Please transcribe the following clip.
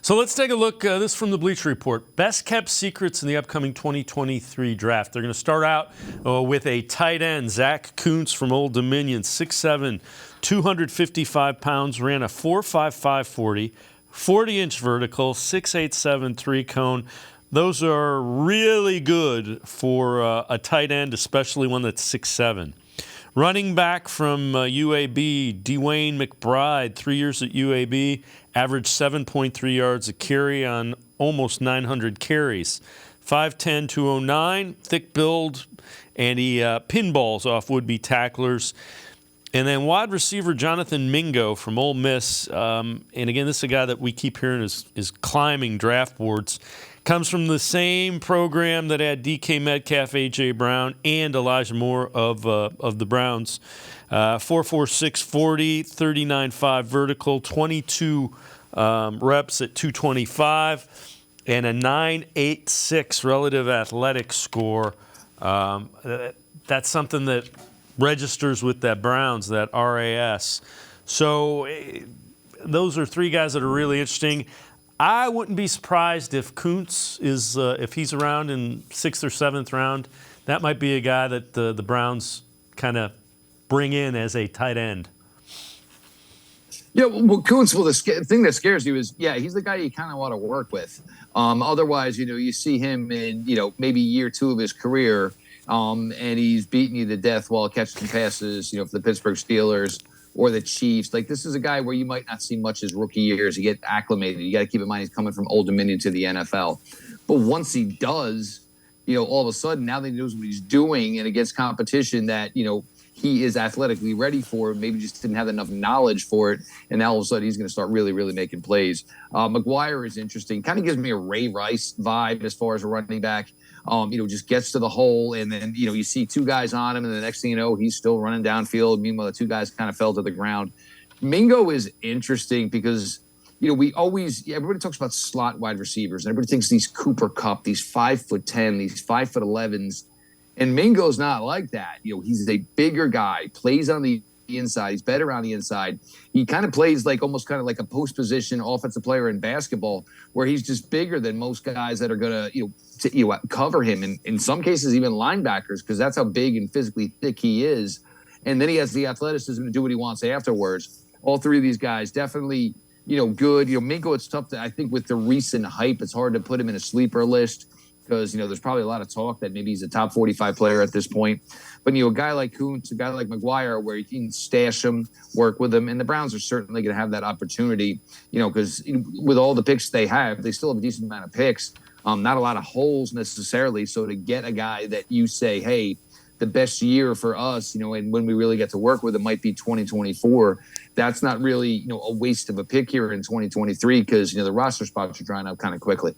So let's take a look. This is from the Bleacher Report. Best kept secrets in the upcoming 2023 draft. They're going to start out with a tight end, Zach Kuntz from Old Dominion, 6'7", 255 pounds, ran a 4.55 40, 40-inch vertical, 6.87 3-cone. Those are really good for a tight end, especially one that's 6'7". Running back from UAB, Dwayne McBride, 3 years at UAB, averaged 7.3 yards a carry on almost 900 carries. 5'10", 209, thick build, and he pinballs off would-be tacklers. And then wide receiver Jonathan Mingo from Ole Miss, and again, this is a guy that we keep hearing is climbing draft boards. Comes from the same program that had DK Metcalf, A.J. Brown, and Elijah Moore of the Browns. 4.46 40, 39.5 vertical, 22 reps at 225, and a 9.86 relative athletic score. That's something that registers with that Browns, that RAS. So those are three guys that are really interesting. I wouldn't be surprised if Kuntz is, if he's around in 6th or 7th round. That might be a guy that the Browns kind of bring in as a tight end. Yeah, well, Kuntz, the thing that scares you is, he's the guy you kind of want to work with. Otherwise, you see him in, maybe year 2 of his career, and he's beating you to death while catching passes, for the Pittsburgh Steelers or the Chiefs. Like, this is a guy where you might not see much his rookie years. You get acclimated. You got to keep in mind he's coming from Old Dominion to the NFL. But once he does, all of a sudden, now that he knows what he's doing and against competition that, he is athletically ready for, maybe just didn't have enough knowledge for it, and now all of a sudden he's going to start really, really making plays. McGuire is interesting. Kind of gives me a Ray Rice vibe as far as a running back. Just gets to the hole, and then, you see 2 guys on him, and the next thing you know, he's still running downfield. Meanwhile, the 2 guys kind of fell to the ground. Mingo is interesting because, everybody talks about slot wide receivers, and everybody thinks these Cooper Kupp, these 5'10", these 5'11s, and Mingo's not like that. He's a bigger guy, plays on the inside. He's better on the inside. He kind of plays almost like a post position offensive player in basketball, where he's just bigger than most guys that are going to cover him. And in some cases, even linebackers, because that's how big and physically thick he is. And then he has the athleticism to do what he wants afterwards. All 3 of these guys definitely, good. Mingo, it's tough I think with the recent hype, it's hard to put him in a sleeper list, because, there's probably a lot of talk that maybe he's a top 45 player at this point. But, a guy like Kuntz, a guy like McGuire, where you can stash him, work with him, and the Browns are certainly going to have that opportunity, because with all the picks they have, they still have a decent amount of picks, not a lot of holes necessarily. So to get a guy that you say, hey, the best year for us, and when we really get to work with him might be 2024, that's not really, a waste of a pick here in 2023, because, the roster spots are drying up kind of quickly.